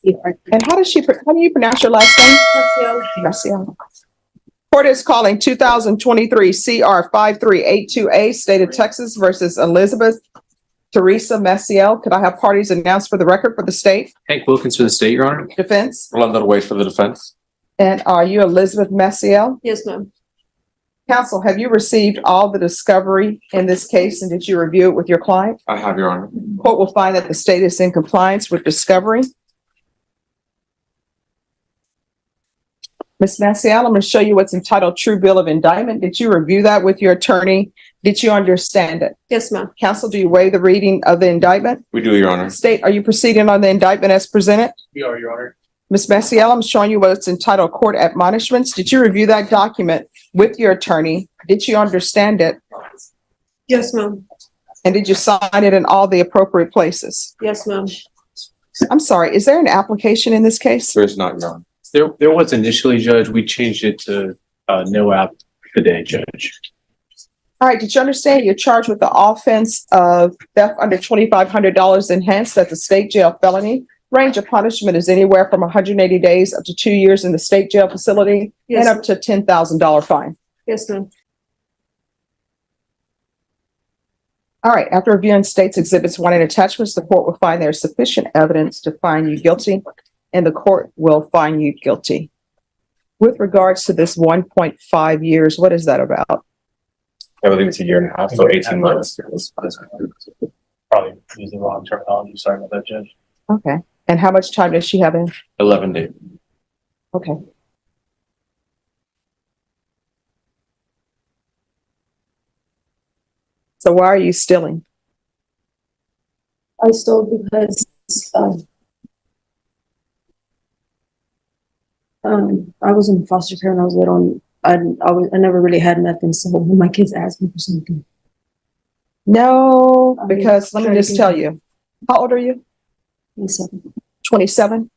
And how do you pronounce your last name? Garcia. Court is calling 2023 CR 5382A, State of Texas versus Elizabeth Teresa Maciel. Could I have parties announced for the record for the state? Hank Wilkins for the state, Your Honor. Defense. Rolando Wade for the defense. And are you Elizabeth Maciel? Yes, ma'am. Counsel, have you received all the discovery in this case, and did you review it with your client? I have, Your Honor. Court will find that the state is in compliance with discovery. Ms. Maciel, I'm going to show you what's entitled True Bill of Indictment. Did you review that with your attorney? Did you understand it? Yes, ma'am. Counsel, do you waive the reading of the indictment? We do, Your Honor. State, are you proceeding on the indictment as presented? We are, Your Honor. Ms. Maciel, I'm showing you what's entitled Court Admonishments. Did you review that document with your attorney? Did you understand it? Yes, ma'am. And did you sign it in all the appropriate places? Yes, ma'am. I'm sorry, is there an application in this case? There is not, Your Honor. There was initially, Judge. We changed it to no app today, Judge. All right, did you understand you're charged with the offense of theft under $2,500 enhanced? That's a state jail felony. Range of punishment is anywhere from 180 days up to 2 years in the state jail facility Yes, and up to $10,000 fine. yes, ma'am. All right, after reviewing state's exhibits 1 and attachments, the court will find there is sufficient evidence to find you guilty, and the court will find you guilty. With regards to this 1.5 years, what is that about? I believe it's a year and a half, so 18 months. Probably using the wrong terminology. Sorry about that, Judge. Okay, and how much time does she have in? 11 days. Okay. So why are you stealing? I stole because I was in foster care when I was little. And I never really had nothing. So when my kids asked me for something, No, because let me just tell you, how old are you? 27. 27?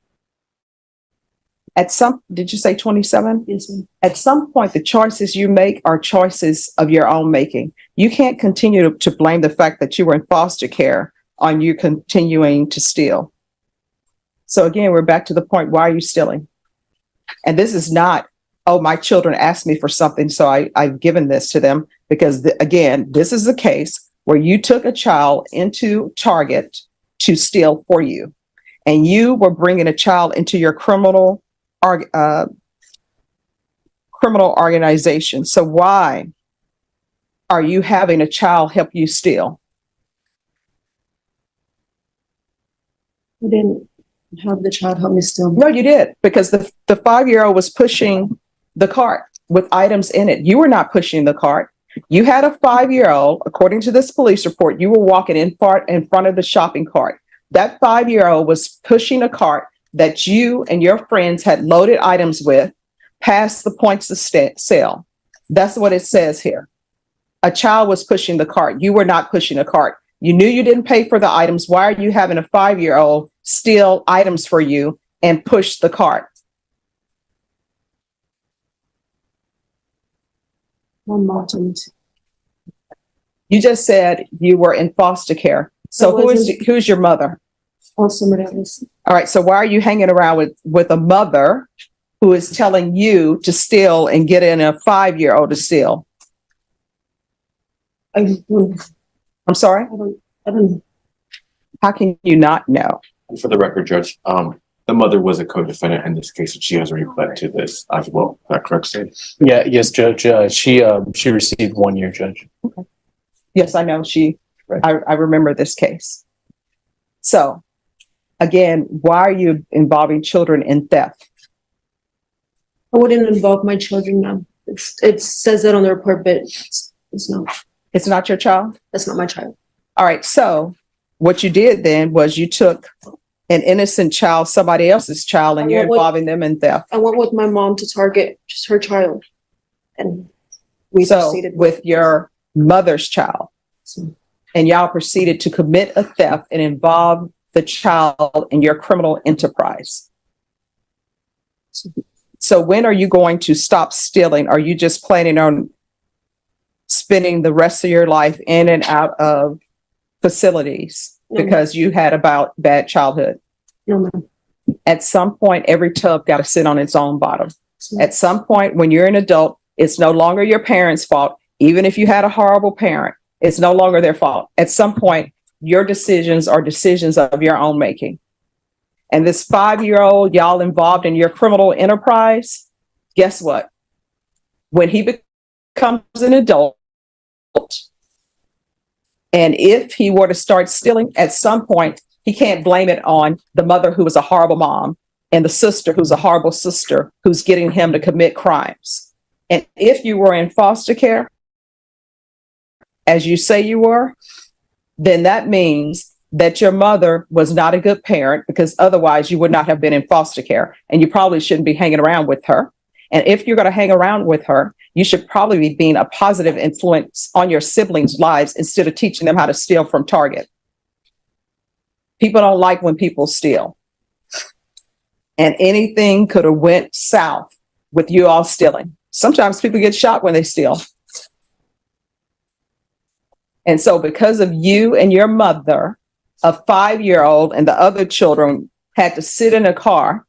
Did you say 27? Yes, ma'am. At some point, the choices you make are choices of your own making. You can't continue to blame the fact that you were in foster care on you continuing to steal. So again, we're back to the point, why are you stealing? And this is not, oh, my children asked me for something, so I've given this to them. Because again, this is a case where you took a child into Target to steal for you. And you were bringing a child into your criminal organization. So why are you having a child help you steal? I didn't have the child help me steal. No, you did, because the 5-year-old was pushing the cart with items in it. You were not pushing the cart. You had a 5-year-old, according to this police report, you were walking in front of the shopping cart. That 5-year-old was pushing a cart that you and your friends had loaded items with past the points of sale. That's what it says here. A child was pushing the cart. You were not pushing a cart. You knew you didn't pay for the items. Why are you having a 5-year-old steal items for you and push the cart? My mom told me to. You just said you were in foster care. So who's your mother? Oh, somebody else. All right. So why are you hanging around with a mother who is telling you to steal and get in a 5-year-old to steal? I'm sorry? I don't know. How can you not know? For the record, Judge, the mother was a co-defendant in this case, and she has pled to this as well. Is that correct, State? Yeah, yes, Judge. She received 1 year, Judge. Okay. Yes, I know I remember this case. So again, why are you involving children in theft? I wouldn't involve my children now. It says that on the report, but it's not. It's not your child? That's not my child. All right. So what you did then was you took an innocent child, somebody else's child, and you're involving them in theft. I went with my mom to Target, just her child. And we proceeded with your mother's child. And y'all proceeded to commit a theft and involve the child in your criminal enterprise. So when are you going to stop stealing? Are you just planning on spending the rest of your life in and out of facilities because you had a bad childhood? No, ma'am. At some point, every tub got to sit on its own bottom. At some point, when you're an adult, it's no longer your parents' fault. Even if you had a horrible parent, it's no longer their fault. At some point, your decisions are decisions of your own making. And this 5-year-old, y'all involved in your criminal enterprise, guess what? When he becomes an adult, and if he were to start stealing, at some point, he can't blame it on the mother who was a horrible mom and the sister who's a horrible sister who's getting him to commit crimes. And if you were in foster care, as you say you were, then that means that your mother was not a good parent, because otherwise you would not have been in foster care, and you probably shouldn't be hanging around with her. And if you're going to hang around with her, you should probably be being a positive influence on your siblings' lives instead of teaching them how to steal from Target. People don't like when people steal. And anything could have went south with you all stealing. Sometimes people get shot when they steal. And so because of you and your mother, a 5-year-old and the other children had to sit in a car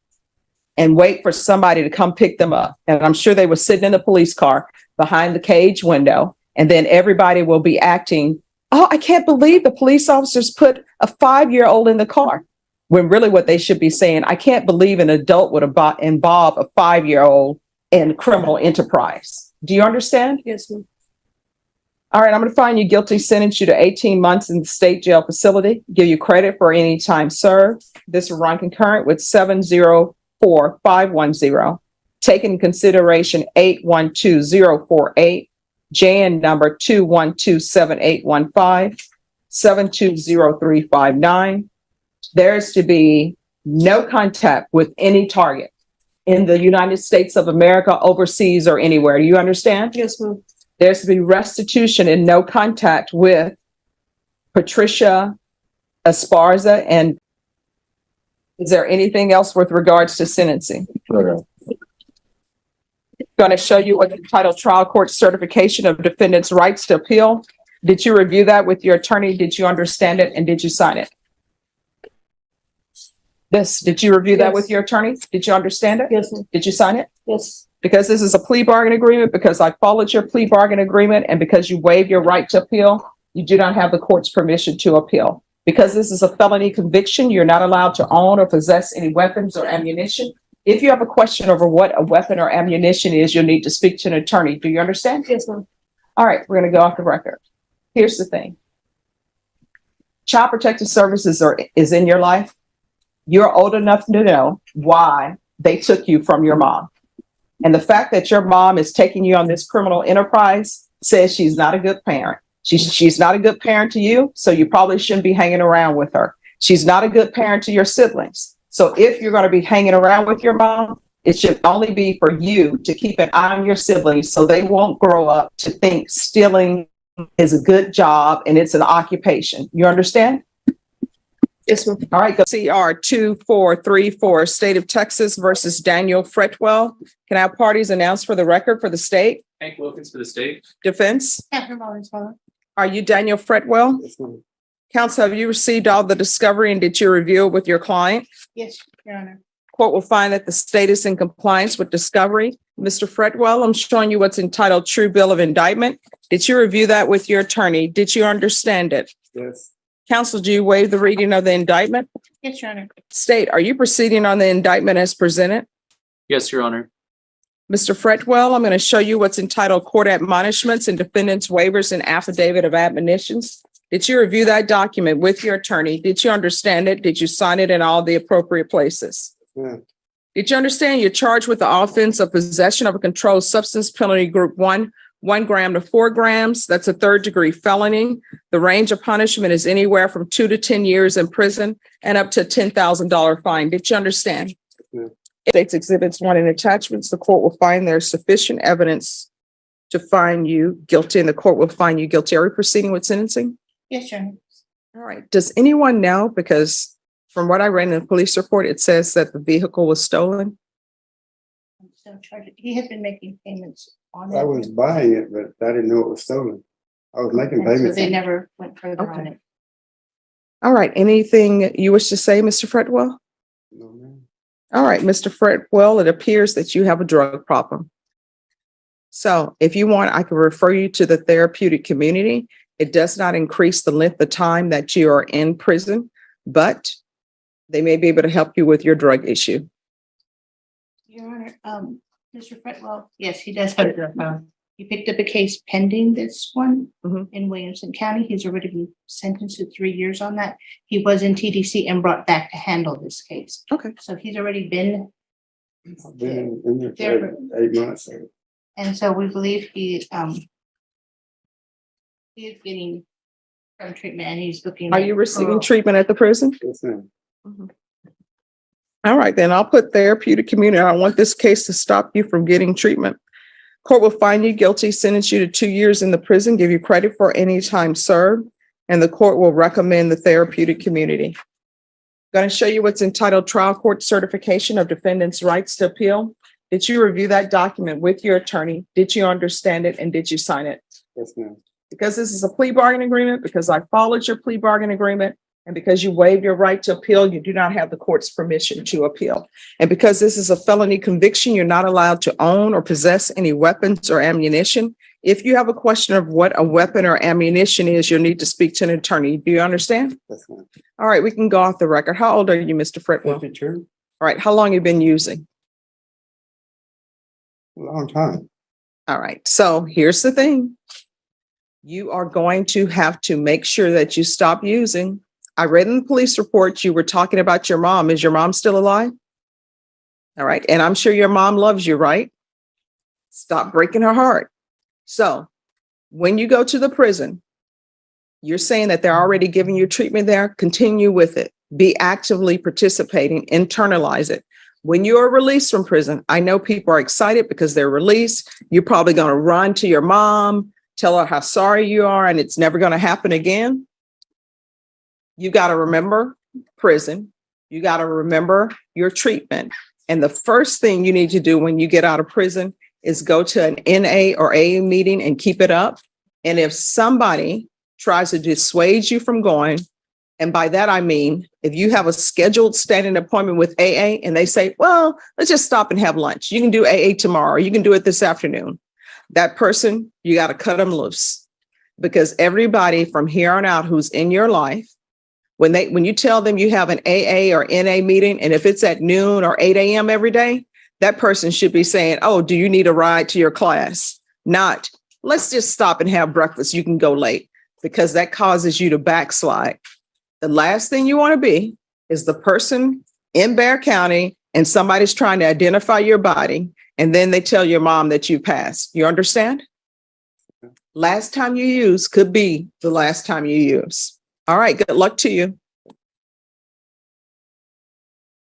and wait for somebody to come pick them up. And I'm sure they were sitting in the police car behind the cage window. And then everybody will be acting, oh, I can't believe the police officers put a 5-year-old in the car. When really what they should be saying, I can't believe an adult would involve a 5-year-old in criminal enterprise. Do you understand? Yes, ma'am. All right, I'm going to find you guilty, sentence you to 18 months in the state jail facility, give you credit for any time served. This will run concurrent with 704510. Take in consideration 812048, JN number 2127815, 720359. There's to be no contact with any target in the United States of America, overseas, or anywhere. Do you understand? Yes, ma'am. There's to be restitution and no contact with Patricia Esparza. And is there anything else with regards to sentencing? Okay. Going to show you what the title trial court certification of defendant's rights to appeal. Did you review that with your attorney? Did you understand it? And did you sign it? Did you review that with your attorney? Did you understand it? Yes, ma'am. Did you sign it? Yes. Because this is a plea bargain agreement, because I followed your plea bargain agreement, and because you waived your right to appeal, you do not have the court's permission to appeal. Because this is a felony conviction, you're not allowed to own or possess any weapons or ammunition. If you have a question over what a weapon or ammunition is, you'll need to speak to an attorney. Do you understand? Yes, ma'am. All right, we're going to go off the record. Here's the thing. Child Protective Services is in your life. You're old enough to know why they took you from your mom. And the fact that your mom is taking you on this criminal enterprise says she's not a good parent. She's not a good parent to you, so you probably shouldn't be hanging around with her. She's not a good parent to your siblings. So if you're going to be hanging around with your mom, it should only be for you to keep an eye on your siblings so they won't grow up to think stealing is a good job and it's an occupation. You understand? Yes, ma'am. All right, go CR 2434, State of Texas versus Daniel Fretwell. Can I have parties announced for the record for the state? Hank Wilkins for the state. Defense? Catherine Valenzuela. Are you Daniel Fretwell? Yes, ma'am. Counsel, have you received all the discovery and did you review it with your client? Yes, Your Honor. Court will find that the state is in compliance with discovery. Mr. Fretwell, I'm showing you what's entitled True Bill of Indictment. Did you review that with your attorney? Did you understand it? Yes. Counsel, do you waive the reading of the indictment? Yes, Your Honor. State, are you proceeding on the indictment as presented? Yes, Your Honor. Mr. Fretwell, I'm going to show you what's entitled Court Admonishments and Defendants Waivers and Affidavit of Admonitions. Did you review that document with your attorney? Did you understand it? Did you sign it in all the appropriate places? Yeah. Did you understand you're charged with the offense of possession of a controlled substance, penalty group 1 gram to 4 grams? That's a 3rd-degree felony. The range of punishment is anywhere from 2 to 10 years in prison and up to a $10,000 fine. Did you understand? Yeah. States Exhibits 1 and attachments, the court will find there's sufficient evidence to find you guilty, and the court will find you guilty. Are we proceeding with sentencing? Yes, Your Honor. All right. Does anyone know? Because from what I read in the police report, it says that the vehicle was stolen. I'm still charged. He has been making payments on it. I was buying it, but I didn't know it was stolen. I was making And so payments. they never went further on Okay. it. All right. Anything you wish to say, Mr. Fretwell? No, ma'am. All right, Mr. Fred, well, it appears that you have a drug problem. So if you want, I can refer you to the therapeutic community. It does not increase the length of time that you are in prison, but they may be able to help you with your drug issue. Your Honor, Mr. Fretwell, yes, he does have a drug problem. He picked up a case pending this one Mhm. in Williamson County. He's already been sentenced to 3 years on that. He was in TDC and brought back to handle this case. Okay. So he's already been, I've been in there for 8 months. So and so we believe he is getting some treatment and he's looking. Are at you receiving parole. treatment at the prison? yes, ma'am. All right, then I'll put therapeutic community. I want this case to stop you from getting treatment. Court will find you guilty, sentence you to 2 years in the prison, give you credit for any time served, and the court will recommend the therapeutic community. Going to show you what's entitled Trial Court Certification of Defendants' Rights to Appeal. Did you review that document with your attorney? Did you understand it and did you sign it? Yes, ma'am. Because this is a plea bargain agreement, because I followed your plea bargain agreement, and because you waived your right to appeal, you do not have the court's permission to appeal. And because this is a felony conviction, you're not allowed to own or possess any weapons or ammunition. If you have a question of what a weapon or ammunition is, you'll need to speak to an attorney. Do you understand? Yes, ma'am. All right, we can go off the record. How old are you, Mr. Fretwell? 52. All right, how long have you been using? A long time. All right, so here's the thing. You are going to have to make sure that you stop using. I read in the police report you were talking about your mom. Is your mom still alive? All right, and I'm sure your mom loves you, right? Stop breaking her heart. So when you go to the prison, you're saying that they're already giving you treatment there. Continue with it. Be actively participating, internalize it. When you are released from prison, I know people are excited because they're released. You're probably going to run to your mom, tell her how sorry you are, and it's never going to happen again. You got to remember prison. You got to remember your treatment. And the first thing you need to do when you get out of prison is go to an NA or AA meeting and keep it up. And if somebody tries to dissuade you from going, and by that, I mean, if you have a scheduled standing appointment with AA and they say, well, let's just stop and have lunch. You can do AA tomorrow. You can do it this afternoon. That person, you got to cut them loose, because everybody from here on out who's in your life, when you tell them you have an AA or NA meeting, and if it's at noon or 8 a.m. every day, that person should be saying, oh, do you need a ride to your class? Not, let's just stop and have breakfast. You can go late, because that causes you to backslide. The last thing you want to be is the person in Bexar County and somebody's trying to identify your body, and then they tell your mom that you passed. You understand? Last time you use could be the last time you use. All right, good luck to you.